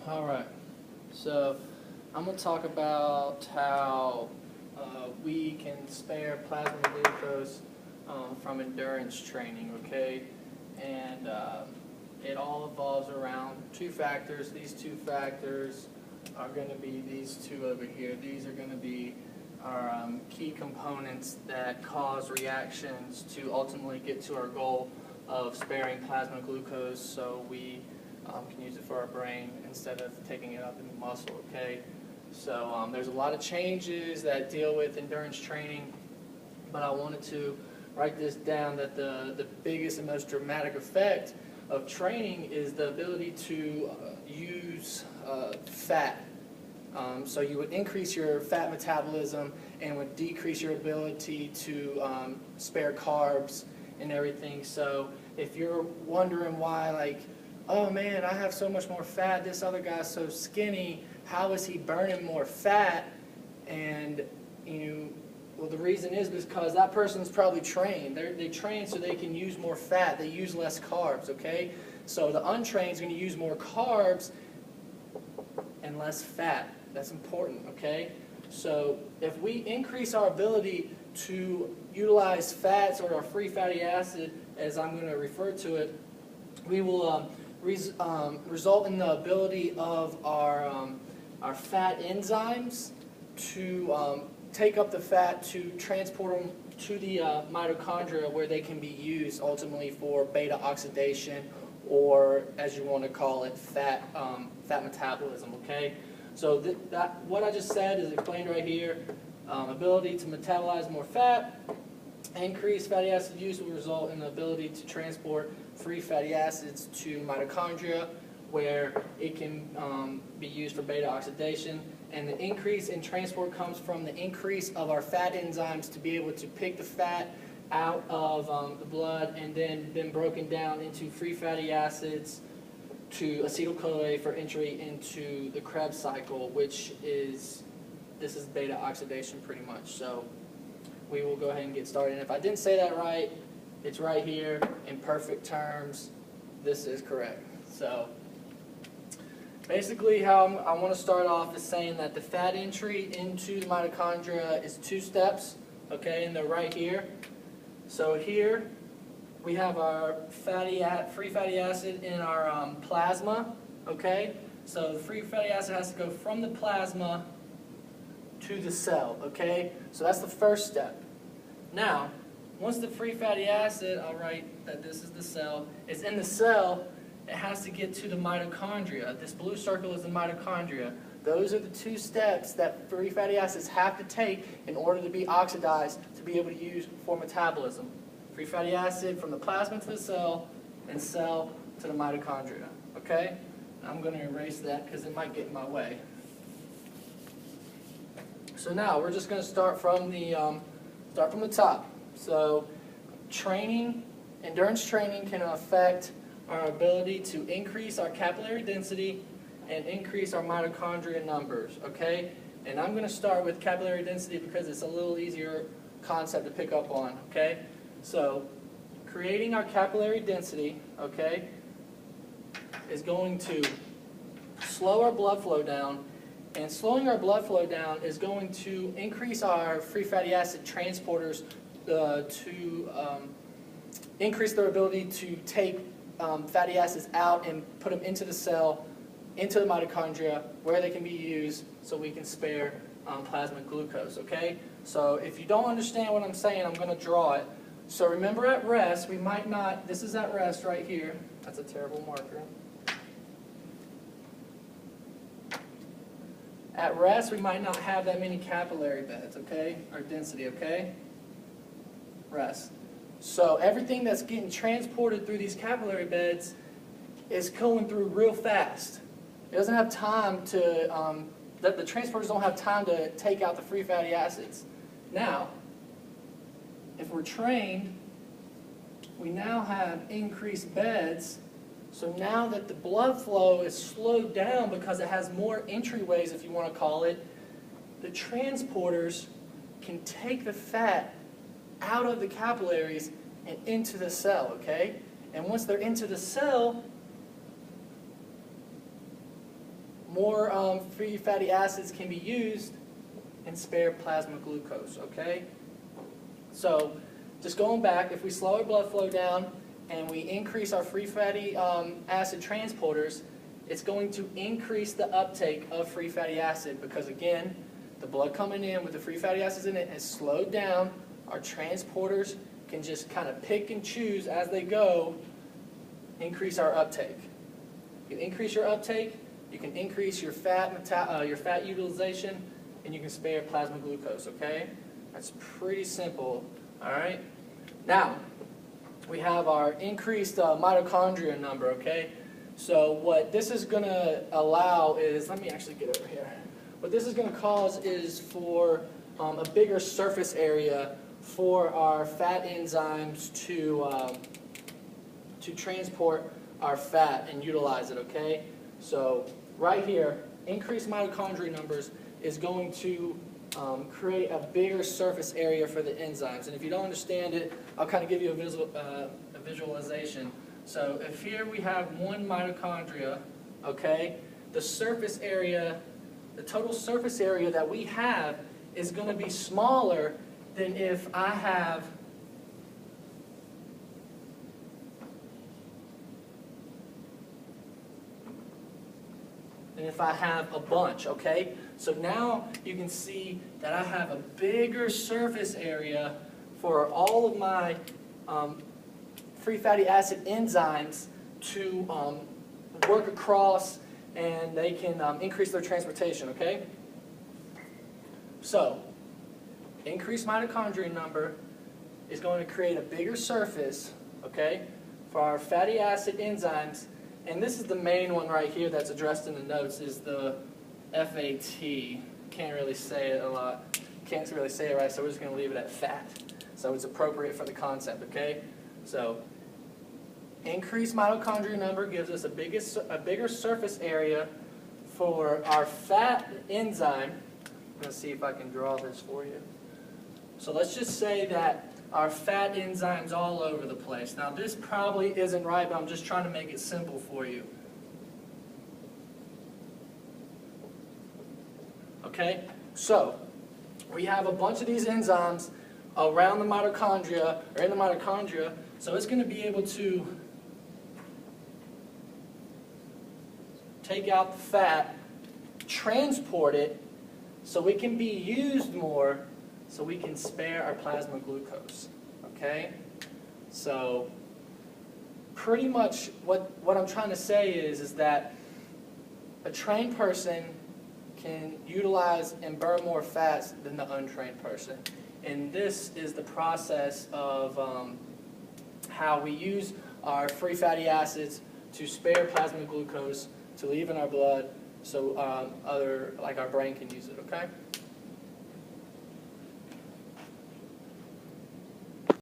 All right, so I'm going to talk about how we can spare plasma glucose from endurance training, okay? And it all evolves around two factors. These two factors are going to be these two over here. These are going to be our key components that cause reactions to ultimately get to our goal of sparing plasma glucose so we can use it for our brain instead of taking it up in the muscle, okay? So there's a lot of changes that deal with endurance training, but I wanted to write this down that the biggest and most dramatic effect of training is the ability to use fat. So you would increase your fat metabolism and would decrease your ability to spare carbs and everything. So if you're wondering why, like, oh man, I have so much more fat, this other guy's so skinny, how is he burning more fat? And well, the reason is because that person's probably trained. They train so they can use more fat. They use less carbs, okay? So the untrained is going to use more carbs and less fat. That's important, okay? So if we increase our ability to utilize fats or our free fatty acid, as I'm going to refer to it, we will result in the ability of our fat enzymes to take up the fat to transport them to the mitochondria where they can be used ultimately for beta oxidation, or as you want to call it, fat metabolism, okay? So what I just said is explained right here. Ability to metabolize more fat, increased fatty acid use will result in the ability to transport free fatty acids to mitochondria where it can be used for beta oxidation. And the increase in transport comes from the increase of our fat enzymes to be able to pick the fat out of the blood and then broken down into free fatty acids to acetyl-CoA for entry into the Krebs cycle, which is, this is beta oxidation pretty much. So we will go ahead and get started. And if I didn't say that right, it's right here in perfect terms. This is correct. So basically how I want to start off is saying that the fat entry into the mitochondria is two steps, okay, and they're right here. So here we have our free fatty acid in our plasma, okay? So the free fatty acid has to go from the plasma to the cell, okay? So that's the first step. Now, once the free fatty acid, I'll write that this is the cell, is in the cell, it has to get to the mitochondria. This blue circle is the mitochondria. Those are the two steps that free fatty acids have to take in order to be oxidized to be able to use for metabolism. Free fatty acid from the plasma to the cell, and cell to the mitochondria. Okay? I'm going to erase that because it might get in my way. So now we're just going to start from the top. So endurance training can affect our ability to increase our capillary density and increase our mitochondria numbers, okay? And I'm going to start with capillary density because it's a little easier concept to pick up on, okay? So creating our capillary density, okay, is going to slow our blood flow down, and slowing our blood flow down is going to increase our free fatty acid transporters to increase their ability to take fatty acids out and put them into the cell, into the mitochondria, where they can be used so we can spare plasma glucose, okay? So if you don't understand what I'm saying, I'm going to draw it. So remember at rest, we might not, this is at rest right here. That's a terrible marker. At rest, we might not have that many capillary beds, okay? Or density, okay? Rest. So everything that's getting transported through these capillary beds is going through real fast. It doesn't have time to, the transporters don't have time to take out the free fatty acids. Now, if we're trained, we now have increased beds. So now that the blood flow is slowed down because it has more entryways, if you want to call it, the transporters can take the fat out of the capillaries and into the cell, okay? And once they're into the cell, more free fatty acids can be used and spare plasma glucose, okay? So just going back, if we slow our blood flow down and we increase our free fatty acid transporters, it's going to increase the uptake of free fatty acid because, again, the blood coming in with the free fatty acids in it has slowed down. Our transporters can just kind of pick and choose as they go, increase our uptake. You can increase your uptake, you can increase your fat utilization, and you can spare plasma glucose, okay? That's pretty simple, all right? Now, we have our increased mitochondria number, okay? So what this is going to allow is, let me actually get over here. What this is going to cause is for a bigger surface area for our fat enzymes to transport our fat and utilize it, okay? So right here, increased mitochondria numbers is going to create a bigger surface area for the enzymes. And if you don't understand it, I'll kind of give you a visualization. So if here we have one mitochondria, okay, the surface area, the total surface area that we have is going to be smaller than if I have a bunch, okay? So now you can see that I have a bigger surface area for all of my free fatty acid enzymes to work across, and they can increase their transportation, okay? So, increased mitochondria number is going to create a bigger surface, okay, for our fatty acid enzymes. And this is the main one right here that's addressed in the notes, is the FAT. Can't really say it a lot. Can't really say it right, so we're just going to leave it at fat. So it's appropriate for the concept, okay? So increased mitochondria number gives us a bigger surface area for our fat enzyme. I'm going to see if I can draw this for you. So let's just say that our fat enzyme's all over the place. Now this probably isn't right, but I'm just trying to make it simple for you. Okay? So, we have a bunch of these enzymes around the mitochondria, or in the mitochondria, so it's going to be able to take out the fat, transport it, so it can be used more, so we can spare our plasma glucose, okay? So pretty much what I'm trying to say is that a trained person can utilize and burn more fats than the untrained person. And this is the process of how we use our free fatty acids to spare plasma glucose, to leave in our blood, so like our brain can use it, okay?